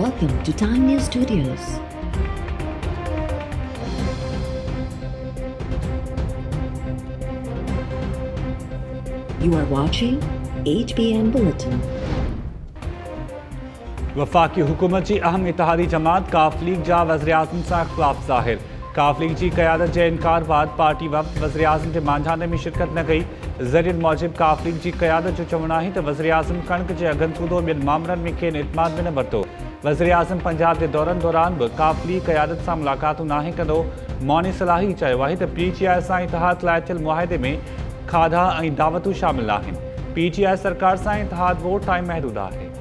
Welcome to Time News Studios. You are watching HBN Bulletin. वफाकी हुकूमत जी अहम इत्तेहादी जमात काफ league जा वज़ीर-ए-आज़म सां इख़्तिलाफ़ ज़ाहिर। काफ लीग जी क़यादत जे इनकार बाद पार्टी वफ़द वज़ीर-ए-आज़म जे मांझाने में शिरकत न कई। ज़रियनि मूजिब काफ लीग जी क़यादत जो चवणु आहे त वज़ीर-ए-आज़म कणक जे अघनि सूदो ॿियनि मामलनि में खेनि इतमाद में न वरितो। वज़ीर-ए-आज़म पंजाब जे दौरनि दौरान बि काफ लीग क़यादत सां मुलाक़ातूं नाहे कंदो। मौनी सलाही चयो आहे त PTI सां इतिहाद लाइ थियल मुआहिदे में खाधा ऐं दावतूं शामिल आहिनि। PTI सरकार सां इतिहाद वोट ताईं महदूद आहे।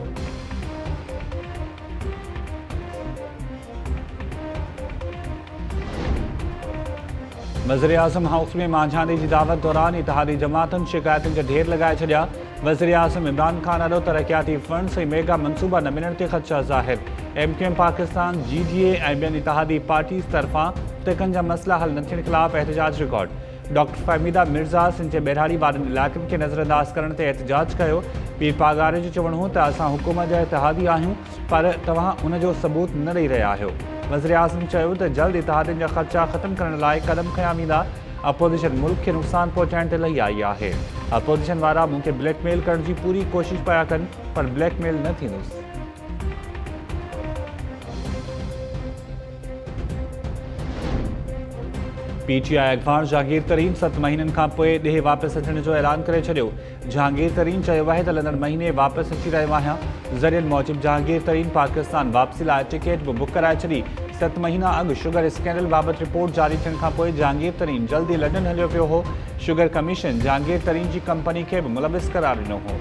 वज़ीर-ए-आज़म हाउस में मांझाने जी दावत दौरान इतिहादी जमातुनि शिकायतुनि जा ढेर लॻाए छॾिया। वज़ीर-ए-आज़म इमरान ख़ान ॾाढो तरक़ियाती फंड्स ऐं मेगा मनसूबा न मिलण ते ख़दशा ज़ाहिर। MQM पाकिस्तान GDA ऐं ॿियनि इतिहादी पार्टीज़ तरफ़ां टिकनि जा मसइला हल न थियण ख़िलाफ़ एहतजाज रिकॉर्ड। डॉक्टर फ़हमीदा मिर्ज़ा सिंध जे ॿेराड़ी वारनि इलाइक़नि खे नज़रअंदाज़ करण ते एहतजाज कयो। पीर पागारे जो चवणु हो त असां हुकूमत जा इतिहादी आहियूं पर तव्हां उन जो सबूत न ॾेई रहिया आहियो। वज़ीर-ए-आज़म चयो त जल्द इतिहादियुनि जा ख़र्चा ख़तमु करण लाइ क़दम खयां वेंदा। अपोज़िशन मुल्क खे नुक़सानु पहुचाइण ते लही आई आहे। अपोज़िशन वारा मूंखे ब्लैकमेल करण जी पूरी कोशिशि पिया कनि पर ब्लैकमेल न थींदुसि। PTI अख़बार जहांगीर तरीन 7 महीननि खां पोइ ॾे वापसि अचण जो ऐलान करे छॾियो। जहांगीर तरीन चयो आहे त लंदड़ महीने वापसि अची रहियो आहियां। ज़रियनि मूजिब जहांगीर तरीन पाकिस्तान वापसी लाइ टिकट बि बुक कराए छॾी। 7 महीना अॻु शुगर स्कैंडल बाबति रिपोर्ट जारी थियण खां पोइ जहांगीर तरीन जल्दी लंडन हलियो पियो हो। शुगर कमीशन जहांगीर तरीन जी कंपनी खे बि मुलविस करार ॾिनो हो।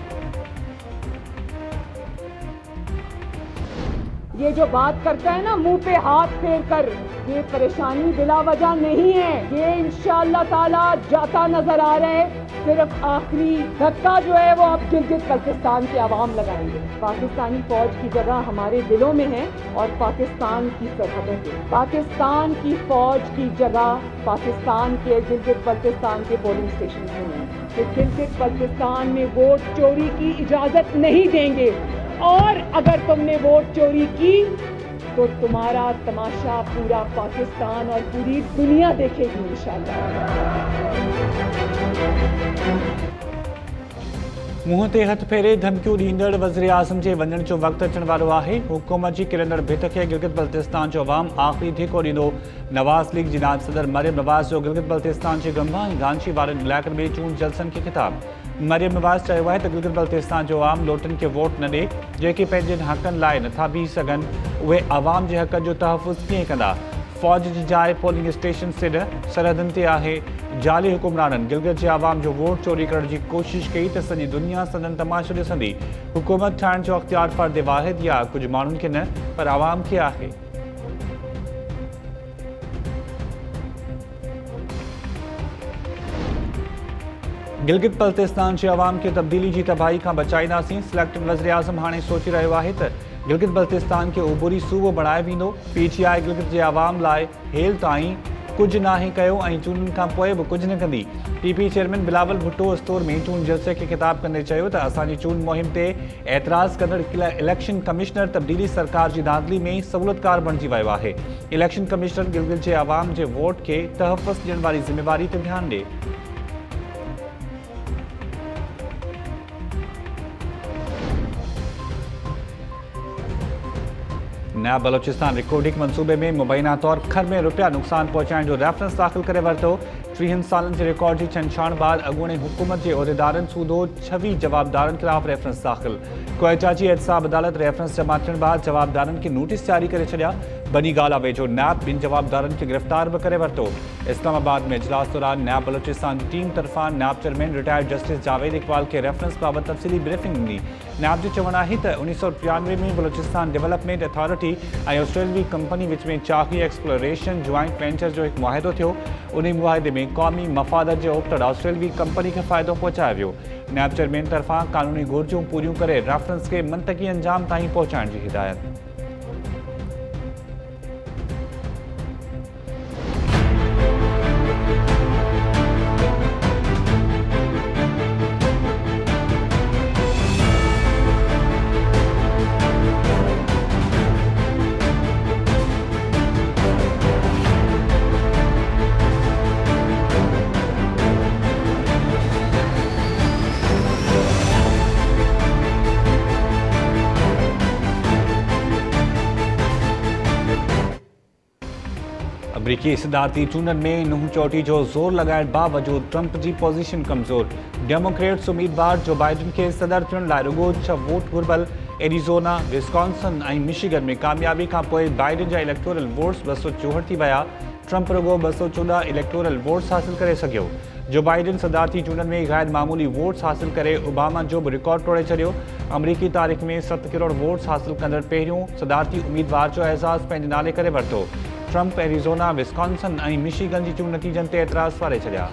ये जो बात करता है ना मुंह पे हाथ फेर कर, ये परेशानी बिला वजह नहीं है। ये इंशाअल्लाह ताला जाता नजर आ रहा है। सिर्फ आखिरी धक्का जो है वो अब गिलगित बल्तिस्तान के अवाम लगाएंगे। पाकिस्तानी फौज की जगह हमारे दिलों में है और पाकिस्तान की सरहदों पे। पाकिस्तान की फौज की जगह पाकिस्तान के गिलगित बल्तिस्तान के पोलिंग स्टेशन में है। तो गिलगित बल्तिस्तान में वोट चोरी की इजाजत नहीं देंगे और अगर तुमने वोट चोरी की तो तुम्हारा तमाशा पूरा पाकिस्तान और पूरी दुनिया देखेगी इंशाअल्लाह। मुंह ते हथ फेरे धमकियूं ॾींदड़ वज़ीर-ए-आज़म जे वञण जो वक़्तु अचण वारो आहे। हुकूमत जी किरंदड़ भित खे गिलगित बल्तिस्तान जो अवाम आख़िरी धिको ॾींदो। नवाज़ लीग जी नायब सदर मरियम नवाज़ जो गिलगित बल्तिस्तान जे गंभा ऐं गांची वारनि इलाइक़नि में चूंड जलसनि खे ख़िताब। मरियम नवाज़ चयो आहे त गिलगित बल्तिस्तान जो अवाम लोटनि खे वोट न ॾे जेके पंहिंजनि हक़नि लाइ नथा बीह सघनि। उहे अवाम जे हक़ जो तहफ़ुज़ कीअं कंदा। फ़ौज जी जाइ पोलिंग स्टेशन से न सरहदनि ते आहे। जाली हुकुमराननि गिलगित जे अवाम जो वोट चोरी करण जी कोशिशि कई त सॼी दुनिया सदन तमाशो ॾिसंदी। हुकूमत ठाहिण जो अख़्तियार फ़र्द वाहिद या कुझु माण्हुनि खे न पर अवाम खे आहे। गिलगित बल्तिस्तान जे अवाम खे तब्दीली जी तबाही खां बचाईंदासीं। सिलेक्टेड वज़ीर-ए-आज़म हाणे सोचे रहियो आहे त गिलगित बल्तिस्तान खे उबूरी सूबो बणाए वेंदो। PTI गिलगित जे अवाम लाइ हेल ताईं कुझु नाहे कयो ऐं चूंडनि खां पोइ बि कुझु न कंदी। PP chairman Bilawal Bhutto store में चूंड जलसे खे ख़िताब कंदे चयो त असांजी चूंड मुहिम ते एतिराज़ कंदड़ इलेक्शन कमिश्नर तब्दीली सरकार जी दाख़िली में सहूलियतकार बणिजी वियो आहे। इलेक्शन कमिश्नर गिलगित जे अवाम जे वोट खे तहफ़ुज़ ॾियण वारी ज़िम्मेवारी ते ध्यानु ॾे। नया बलोचिस्तान रिकॉर्डिंग मंसूबे में मुबैना तौर खर में रुपया नुक़सान पहुचाइण जो रेफरेंस दाख़िल करे वरितो। 30 सालनि जे रिकॉर्ड जी छंछाण बाद अॻूणे हुकूमत जे उहिदेदारनि सूदो 26 जवाबदारनि ख़िलाफ़ रेफरेंस दाख़िल। क्वेटा जी एहतसाब अदालत रेफरेंस जमा थियण बाद जवाबदारनि खे नोटिस जारी करे छॾिया। बनी गाला वेझो नैब ॿिनि जवाबदारनि खे गिरफ़्तार बि करे वरितो। इस्लामाबाद में इजलास दौरान नया बलोचिस्तान जी टीम तरफ़ां NAB chairman retired justice Javed Iqbal खे रेफरेंस बाबति तफ़सीली ब्रीफिंग ॾिनी। नैब जो चवणु आहे त 1993 में बलोचिस्तान डेवलपमेंट अथॉरिटी ऐं ऑस्ट्रेलवी कंपनी विच में चाही एक्सप्लोरेशन जॉइंट वेंचर जो हिकु मुआहिदो थियो। उन मुआहिदे में क़ौमी मफ़ादत जे ओपतड़ ऑस्ट्रेलवी कंपनी खे फ़ाइदो पहुचायो वियो। नैब चेयरमैन तरफ़ां क़ानूनी घुरिजूं पूरियूं करे रेफरेंस खे मंतक़ी अंजाम ताईं पहुचाइण जी हिदायत। अमरीकी सदारती चूंडनि में नुंहुं चोटी जो ज़ोर लॻाइण बावजूदि ट्रंप जी पोज़ीशन कमज़ोर। डेमोक्रेट्स उम्मीदवार जो बाइडन खे सदर थियण लाइ रुॻो 6 वोट घुर्बल। एरिज़ोना, विस्कॉन्सिन ऐं मिशिगन में कामयाबी खां पोइ बाइडन जा इलेक्टोरल वोट्स 264 थी विया। ट्रंप रुॻो 214 इलेक्टोरल वोट्स हासिल करे सघियो। जो बाइडन सदारती चूंडनि में गैर मामूली वोट्स हासिल करे ओबामा जो बि रिकॉर्ड तोड़े छॾियो। अमरीकी तारीख़ में 7 करोड़ वोट्स हासिल कंदड़ पहिरियों सदारती उम्मीदवार जो एज़ाज़ पंहिंजे नाले करे वरितो। ट्रंप एरिज़ोना, विस्कॉन्सिन ऐं मिशिगन जी चूंड नतीजनि ते एतिराज़ वारे छॾिया।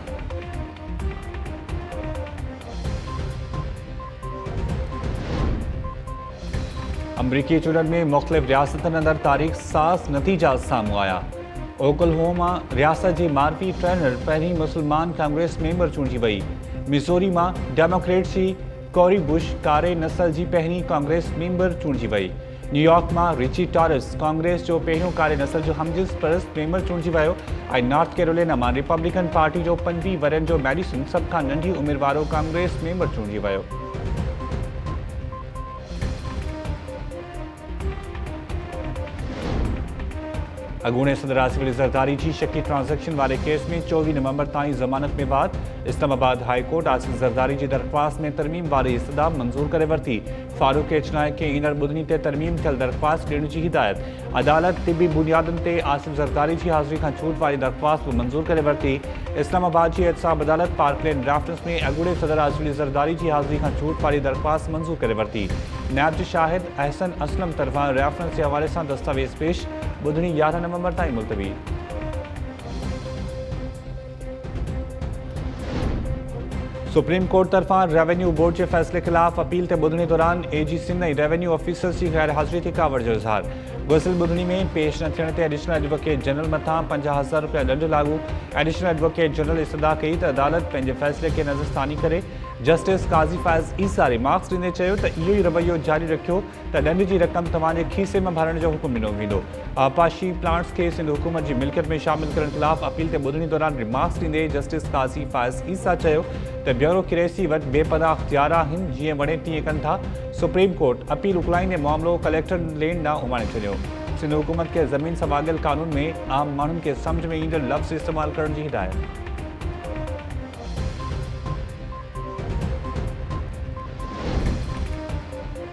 अमरीकी चूंडनि में मुख़्तलिफ़ रियासतनि अंदर तारीख़ साज़ नतीजा साम्हूं आया। ओकलहोमा रियासत जी मार्फी ट्रेनर पहिरीं मुसलमान कांग्रेस मेंबर चूंडी वई। मिज़ोरी मां डेमोक्रेट्स जी कोरी बुश कारे नस्ल जी पहिरीं कांग्रेस मेंबर चूंडी वई। न्यूयॉर्क मां रिची टॉरस कांग्रेस जो पहिरियों कारे नस्ल जो हमजिस परस्त मेंबर चूंडी वियो ऐं नॉर्थ कैरोलिना मां रिपब्लिकन पार्टी जो 25 वरनि जो मेडिसन सभ खां नंढी उमिरि वारो कांग्रेस मेंबर चूंडी वियो। अॻूणे सदर आसिफ अली ज़रदारी जी शकी ट्रांज़ैक्शन वारे केस में 24 नवंबर ताईं ज़मानत में बाद इस्लामाबाद हाई कोर्ट आसिफ ज़रदारी जी दरख़्वास्त में तरमीम वारी इस्तदा मंज़ूर करे वरिती। फारूक एचनाए खे ईंदड़ ॿुधनी ते तरमीम थियल दरख़्वास्त ॾियण जी हिदायत। अदालत तिबी बुनियादुनि ते आसिफ ज़रदारी जी हाज़िरी खां छूट वारी दरख़्वास्त बि मंज़ूर करे वरिती। इस्लामाबाद जी एहतसाब अदालत पार्कलैंड ड्राफ्ट्स में अॻूणे सदर आसिफ अली ज़रदारी जी हाज़िरी खां छूट वारी दरख़्वास्त मंज़ूर करे वरिती। नायब जी शाहिद अहसन असलम तरफ़ां रेफरेंस जे हवाले सां दस्तावेज़ पेश। ॿुधनी 11 नवंबर ताईं मुलतवी। सुप्रीम कोर्ट तरफां रेवेन्यू बोर्ड के फैसले खिलाफ अपील ते ॿुधणी दौरान एजी सिंध ऐं रेवेन्यू ऑफिसर्स की गैर हाज़िरी ते कावड़ जो इज़हार। गुज़िरियल ॿुधणी में पेश न थियण ते एडिशनल एडवोकेट जनरल मथां 50,000 रुपया ॾंढ लागू। एडिशनल एडवोकेट जनरल इस्तदा कई त अदालत पंहिंजे फ़ैसिले खे नज़रसानी करे। जस्टिस काज़ी फ़ैज़ ईसा रिमार्क्स ॾींदे चयो त इहो ई रवैयो जारी रखियो त ॾंढ जी रक़म तव्हांजे खीसे में भरण जो हुकुम ॾिनो वेंदो। आपाशी प्लांट्स खे सिंध हुकूमत जी मिल्कियत में शामिल करण ख़िलाफ़ अपील ते ॿुधणी दौरान रिमार्क्स ॾींदे जस्टिस काज़ी फ़ैज़ ईसा चयो त ब्यूरोक्रेसी वटि बेपनाह इख्तियार आहिनि, जीअं वणे तीअं कनि था। सुप्रीम कोर्ट अपील उकलाईंदे मामिलो कलेक्टर लेन ॾांहुं उमाणे छॾियो। सिंध हुकूमत खे ज़मीन सां वाॻियल कानून में आम माण्हुनि खे सम्झ में ईंदड़ लफ़्ज़ इस्तेमालु करण जी हिदायत।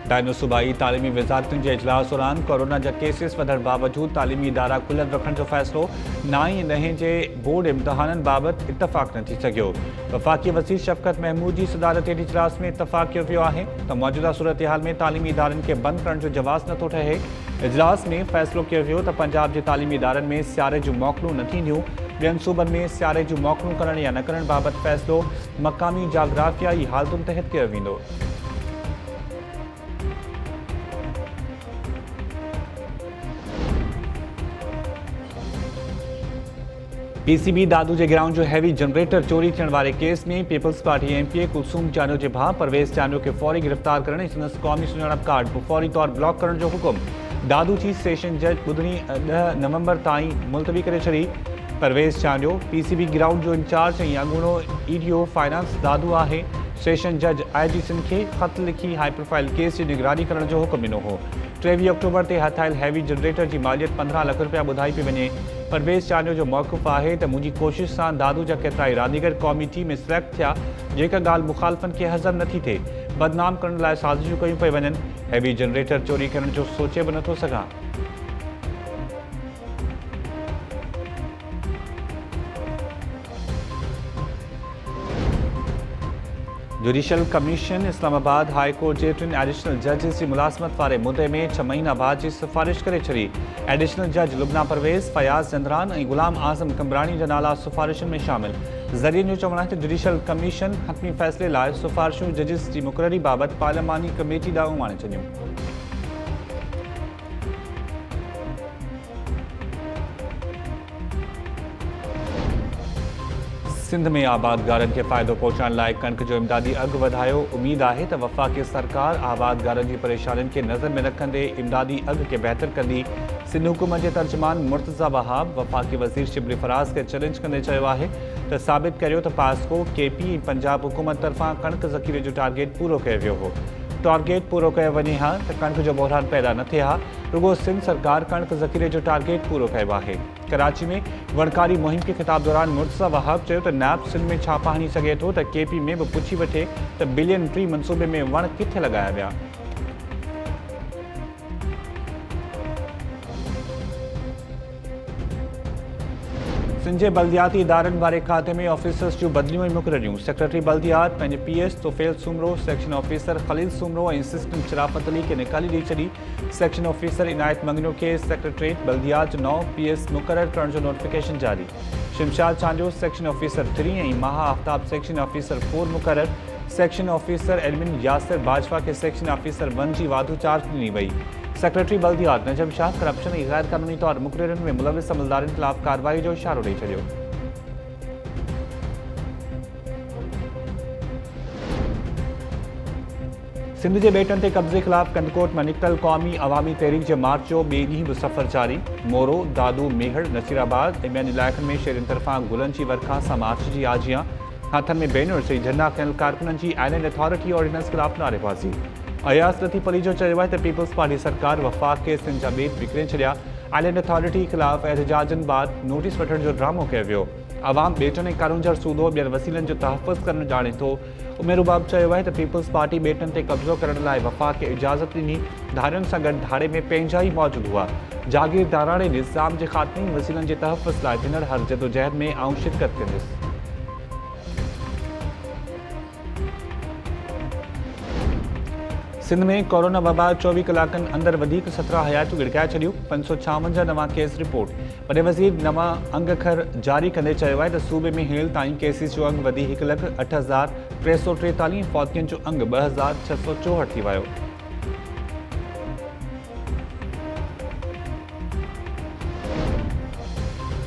डायनो सूबाई तालीमी वज़ारतुनि जे इजलास दौरान कोरोना जा केसिस वधण बावजूदि तालीमी इदारा खुलियल रखण जो फ़ैसिलो 9 ऐं 10 जे बोर्ड इम्तिहाननि बाबति इतफ़ाक़ न थी सघियो। वफ़ाक़ी वज़ीर शफ़क़त महमूद जी सदारत हेठि इजलास में इतफ़ाक़ कयो वियो आहे त मौजूदा सूरत-ए-हाल में तालीमी इदारनि खे बंदि करण जो जवाज़ नथो ठहे। इजलास में फ़ैसिलो कयो वियो त पंजाब जे तालीमी इदारनि में सियारे जूं मोकलूं न थींदियूं। ॿियनि सूबनि में सियारे जूं मोकलूं करण या न करण बाबति फ़ैसिलो मक़ामी जाग्राफ़ियाई हालतुनि तहत कयो वेंदो। पीसीबी दादू जे गिराउंड जो हैवी जनरेटर चोरी थियण वारे केस में पीपल्स पार्टी एमपीए कुलसूम चानो जे भाउ परवेज़ चानो खे फौरी गिरफ़्तार करण ऐं संदसि क़ौमी सुञाणप कार्ड फौरी तौर ब्लॉक करण जो हुकुम। दादू जी सेशन जज ॿुधणी 10 नवंबर ताईं मुलतवी करे छॾी। परवेज़ चानो पीसीबी ग्राउंड जो इंचार्ज ऐं अॻूणो ईडीओ फाइनेंस दादू आहे। सेशन जज आईजी सिंध खे ख़त लिखी हाई प्रोफाइल केस जी निगरानी करण जो हुकुम ॾिनो हो। 23 अक्टूबर ते हथायल हैवी जनरेटर जी मालियत 15 लाख रुपया ॿुधाई पई वञे। परवेज़ चानो जो मौक़िफ़ आहे त मुंहिंजी कोशिश सां दादू जा केतिरा ई रांदीगर क़ौमी टीम में सिलेक्ट थिया, जेका ॻाल्हि मुख़ालिफ़नि खे हज़म नथी थिए। बदनाम करण लाइ साज़िशूं कयूं पई वञनि। हैवी जनरेटर चोरी करण जो सोचे बि नथो सघां। Judicial commission Islamabad high court जे 3 एडिशनल जजिस जी मुलाज़मत वारे मुद्दे में 6 महीना बाद जी सिफ़ारिश करे छॾी। एडिशनल जज लुबना परवेज़, फयाज़ चंद्रान ऐं गुलाम आज़म कमरानी जा नाला सिफ़ारिशुनि में शामिल। ज़रियनि जो चवणु आहे त जुडिशल कमीशन हतमी फ़ैसिले लाइ सिफ़ारिशूं जजिस जी मुक़ररी बाबति पार्लियामानी कमेटी ॾांहुं उमाणे छॾियूं। सिंध में आबादगारनि खे फ़ाइदो पहुचाइण लाइ कणिक जो इमदादी अघु वधायो। उमीद आहे त वफ़ाक़ी सरकार आबादगारनि जी परेशानियुनि खे नज़र में रखंदे इमदादी अघु खे बहितर कंदी। सिंध हुकूमत जे तर्जुमान मुर्तज़ा वहाब वफ़ाक़ी वज़ीर शिबली फराज़ खे चैलेंज कंदे चयो आहे त साबित करियो त पास्को, केपी ऐं पंजाब हुकूमत तरफ़ां कणिक ज़ख़ीरे जो टारगेट पूरो कयो वियो हो। टारगेट पूरो कयो वञे हा त कणिक जो बहिरान पैदा न थिए हा। रुगो सिंध सरकार कणिक ज़ख़ीरे जो टारगेट पूरो कयो आहे। कराची में वणकारी मुहिम खे ख़िताब दौरान मुर्तज़ा वहाब चयो त नैब सिंध में छा पाणी सघे थो त केपी में बि पुछी वठे त बिलियन ट्री मनसूबे में वण किथे लॻाया विया। सिंध जे बल्दियाती इदारनि वारे खाते में ऑफिसर्स जूं बदिलियूं ऐं मुक़ररियूं। सेक्रेटरी बल्दियात पंहिंजे PS Tufail Soomro, section officer Khalil Soomro ऐं असिस्टेंट शराफत अली खे निकाली ॾेई छॾी। सेक्शन ऑफिसर इनायत मंगनियो खे सेक्रेटरेट बल्दियात जो नओं PS मुक़ररु करण जो नोटिफिकेशन जारी। शिमशाद चांजो सेक्शन ऑफिसर 3 ऐं माहा आफ्ताब सेक्शन ऑफिसर 4 मुक़ररु। Section officer admin Yasir Bajwa खे सेक्शन ऑफिसर 1 जी वाधू चार्ज ॾिनी वई। सेक्रेटरी बल्दियात नजम शाह करप्शन ऐं गैर क़ानूनी तौर मुक़ररनि में मुलविस अमलदारनि ख़िलाफ़ कार्रवाई जो इशारो ॾेई छॾियो। सिंध जे बेटनि ते कब्ज़े ख़िलाफ़ कंदकोट में निकितल क़ौमी अवामी तहरीक जे मार्च जो ॿिए ॾींहुं बि सफ़र जारी। मोरो, दादू, मेहड़, नसीराबाद ऐं ॿियनि इलाइक़नि में शहरियुनि तरफ़ां गुलनि जी वर्खा सां मार्च जी आजियां। हथनि में बैनर्स ऐं झंडा खयल कारकुननि जी आइलैंड अथॉरिटी ऑर्डिनेंस ख़िलाफ़ नारेबाज़ी। अयास लतीफ़ अली जो चयो आहे त पीपल्स पार्टी सरकार वफ़ाक़ खे सिंध जा ॿेट विकिणे छॾिया। आइलैंड अथॉरिटी ख़िलाफ़ एहतजाजनि बाद नोटिस वठण जो ड्रामो कयो वियो। अवाम ॿेटनि ऐं कानून जो सूदो ॿियनि वसीलनि जो तहफ़ुज़ करणु ॼाणे थो। उमेर बाब चयो आहे त पीपल्स पार्टी ॿेटनि ते कब्ज़ो करण लाइ वफ़ाक़ खे इजाज़त ॾिनी। धारियुनि सां गॾु धाड़े में पंहिंजा ई मौजूदु हुआ। जागीरदाराणे निज़ाम जे ख़ात्मे वसीलनि जे तहफ़ुज़ लाइ थियण हर जदोजहद में आऊं शिरकत कंदुसि। सिंध में कोरोना वबा 24 कलाकनि अंदरि वधीक 17 हयातियूं गिड़काए छॾियूं। 556 नवां केस रिपोर्ट। वॾे वज़ीर नवां अंगखर जारी कंदे चयो आहे त सूबे में हींअर ताईं केसिस जो अंग वधी 1,08,343, फौतियुनि जो अंग 2,664 थी वियो।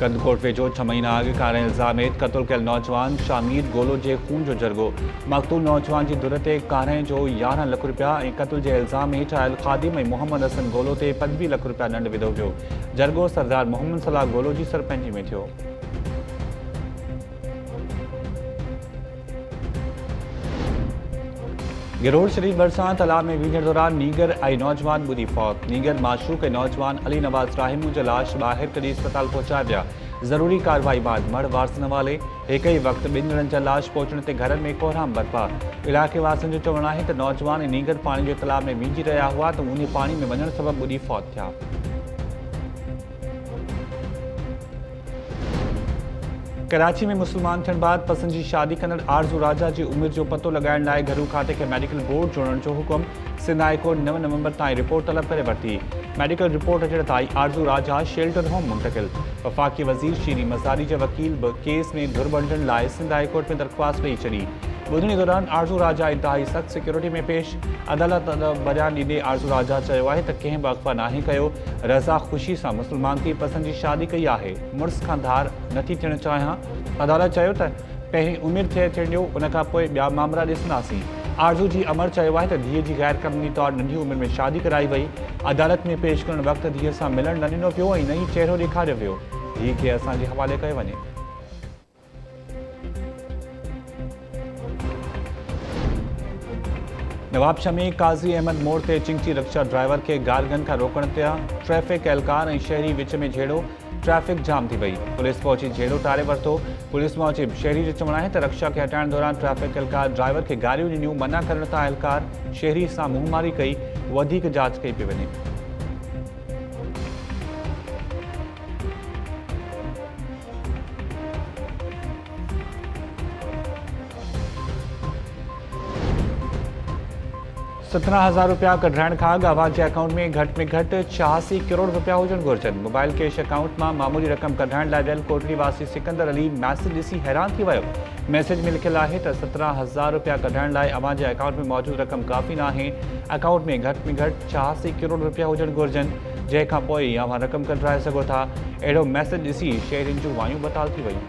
कंदकोट वेझो 6 महीना अॻु कारे इल्ज़ाम हेठि क़त्ल कयल नौजवान शामिर गोलो जे खून जो जरगो। मक़तूल नौजवान जी धुर ते कारे जो 11 लख रुपया ऐं क़त्ल जे इल्ज़ाम हेठि आयल ख़ादिम ऐं मोहम्मद हसन गोलो ते 25 लख रुपया दंड विधो वियो। जरगो सरदार मोहम्मद सलाह गोलो जी सरपंची में थियो। गिरोड शरीफ भरिसां तालाब में विझण दौरान नीगर आई नौजवान बुरी फौत। नीगर माशूक ऐं नौजवान अली नवाज़ राहिमू जो लाश ॿाहिरि कढी अस्पताल पहुचाया विया। ज़रूरी कार्रवाई बाद मड़ वारस नवाले हिक ई वक़्तु ॿिनि ॼणनि जा लाश पहुचण ते घरनि में कोहराम बरपा। इलाइक़े वासियुनि जो चवणु आहे त नौजवान ऐं नीगर पाणी जे तालाब में विझी रहिया हुआ त उन पाणी में वञण सबबि ॿुॾी फौत थिया। कराची में मुसलमान थियण बाद पसंद जी शादी कंदड़ आरज़ू राजा जी उमिरि जो पतो लॻाइण लाइ घरू खाते खे मेडिकल बोर्ड जोड़ण जो हुकुम। सिंध हाई कोर्ट 9 नवंबर ताईं रिपोर्ट तलब करे वरिती। मेडिकल रिपोर्ट अचण ताईं आरज़ू राजा शेल्टर होम मुंतक़िल। वफ़ाक़ी वज़ीर शीरी मज़ारी जे वकील बि केस में धुर बंडण लाइ सिंध हाई कोर्ट में दरख़्वास्त ॾेई छॾी। ॿुधणी दौरान आरज़ू राजा इंतहाई सख़्त सिक्योरिटी में पेश। अदालत बयान ॾींदे आरज़ू राजा चयो आहे त कंहिं बि अगवा नाहे कयो। रज़ा ख़ुशी सां मुसलमान थी पसंद जी शादी कई आहे। मुड़ुस खां धार नथी थियणु चाहियां। अदालत चयो त पहिरीं उमिरि थियण ॾियो, उन खां पोइ ॿिया मामला ॾिसंदासीं। आरज़ू जी अमर चयो आहे त धीअ जी गैर क़ानूनी तौर नंढी उमिरि में शादी कराई वई। अदालत में पेश करण वक़्तु धीअ सां मिलणु न ॾिनो पियो ऐं न ई चहिरो ॾेखारियो वियो। धीअ खे असांजे हवाले कयो वञे। नवाबशाह में काज़ी अहमद मोड़ ते चिंची रिक्शा ड्राइवर के गारगन का रोकण ते ट्रैफिक एहलकार ऐं शहरी विच में झेड़ो। ट्रैफिक जाम थी वई। पुलिस पहुची झेड़ो टारे वरितो। पुलिस मूजिब शहरी जो चवणु आहे त रिक्शा खे हटाइण दौरान ट्रैफिक एहलकार ड्राइवर खे गारियूं ॾिनियूं। मना करण तां एहलकार शहरी सां मुंहमारी कई। वधीक जांच कई पई वञे। ₹17,000 कढाइण खां अॻु अवां जे अकाउंट में घटि 86 करोड़ रुपया हुजण घुरिजनि। मोबाइल कैश अकाउंट मां मामूली रक़म कढाइण लाइ वियल कोटड़ी वासी सिकंदर अली मैसेज ॾिसी हैरान थी वियो। मैसेज में लिखियलु आहे त ₹17,000 कढाइण लाइ अवां जे अकाउंट में मौजूदु रक़म काफ़ी न आहे। अकाउंट में घटि 86 करोड़ रुपया हुजण घुरिजनि, जंहिंखां पोइ अवां रक़म कढाए सघो था। अहिड़ो मैसेज ॾिसी शहरियुनि जूं वायूं बताल थी वयूं।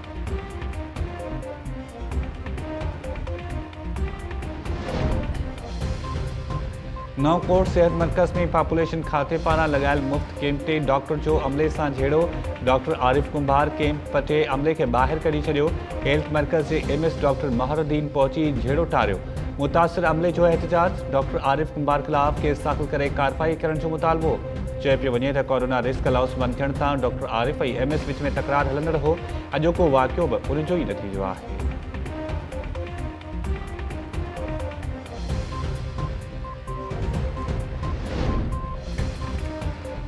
नवकोट सेहत मर्कज़ में पॉपुलेशन खाते पारां लॻायल मुफ़्त कैंप ते डॉक्टर जो अमले सां झेड़ो। डॉक्टर आरिफ कुंभार कैंप ते अमले खे ॿाहिरि कढी छॾियो। हेल्थ मर्कज़ जे MS डॉक्टर महरुद्दीन पहुची झेड़ो टारियो। मुतासिर अमले जो एहतजाज, डॉक्टर आरिफ कुंभार खिलाफ केस दाख़िल करे कार्रवाई करण जो मुतालबो। चए पियो वञे त कोरोना रिस्क अलाउंस बंदि थियण सां डॉक्टर आरिफ ऐं MS विच में तकरार हलंदड़ हो। अॼोको वाक़ियो बि उन जो ई नतीजो आहे।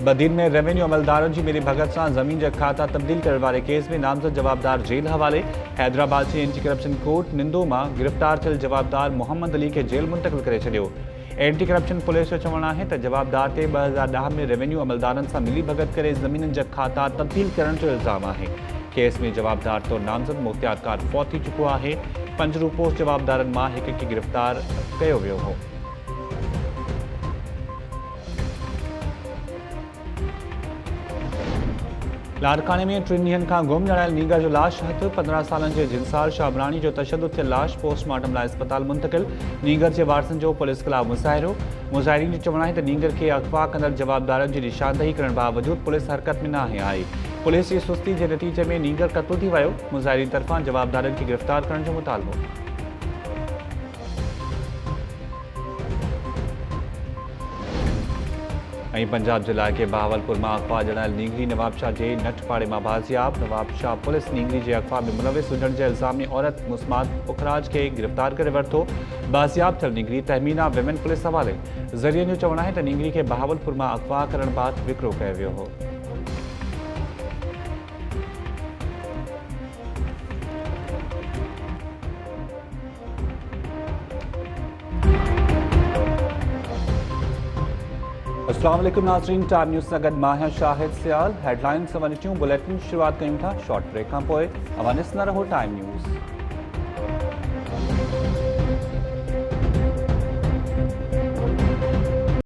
बदीन में रेवेन्यू अमलदारनि जी मिली भगत सां ज़मीन जा खाता तब्दील करण वारे केस में नामज़द जवाबदार जेल हवाले। हैदराबाद जी एंटी करप्शन कोर्ट निंदो मां गिरफ़्तार थियल जवाबदार मोहम्मद अली के जेल मुंतक़िल करे छॾियो। एंटी करप्शन पुलिस जो चवणु आहे त जवाबदार ते 2010 में रेवेन्यू अमलदारनि सां मिली भगत करे ज़मीननि जा खाता तब्दील करण जो इल्ज़ाम आहे। केस में जवाबदार तौरु नामज़द मुख्तियारकार फौत थी चुको आहे। 5 रूपोस जवाबदारनि मां हिक खे गिरफ़्तार कयो वियो हो। लाड़काने में 3 ॾींहनि खां गुम ॼाणायल नीगर जो लाश हथ। 15 सालनि जे जिनसार शाबरानी जो तशद्दुद थियल लाश पोस्टमार्टम लाइ अस्पताल मुंतक़िल। नीगर जे वारसनि जो पुलिस ख़िलाफ़ मुज़ाहिरो। मुज़ाहिरीन जो चवणु आहे त नीगर खे अगवा कंदड़ जवाबदारनि जी निशानदही करण बावजूदि पुलिस हरकत में नाहे आई। पुलिस जी सुस्ती जे नतीजे में नीगर क़त्ल थी वियो। मुज़ाहिरीन तरफ़ां जवाबदारनि खे गिरफ़्तार करण जो मुतालबो। पंजाब जिला के बहावलपुर में अगवा ॼाणायल नींगरी नवाबशाह के नटपाड़े में बाज़ियाब। नवाबशाह पुलिस नींगरी के अगवा में मुलविस हुजण के इल्ज़ाम में औरत मुस्मात पुखराज के गिरफ़्तार करे वरितो। बाज़ियाब थियल नींगरी तहमीना विमेन पुलिस हवाले। ज़रियन जो चवणु आहे त नींगरी के बहावलपुर में अगवा करण बाद विकिरो कयो वियो हो। अस्सलाम वालेकुम नाज़रीन, टाइम न्यूज़ सां गॾु मां आहियां शाहिद सियाल। हेडलाइन्स वञिटियूं बुलेटिन शुरूआत कयूं था शॉर्ट ब्रेक खां पोइ। अवां ॾिसंदा रहो टाइम न्यूज़।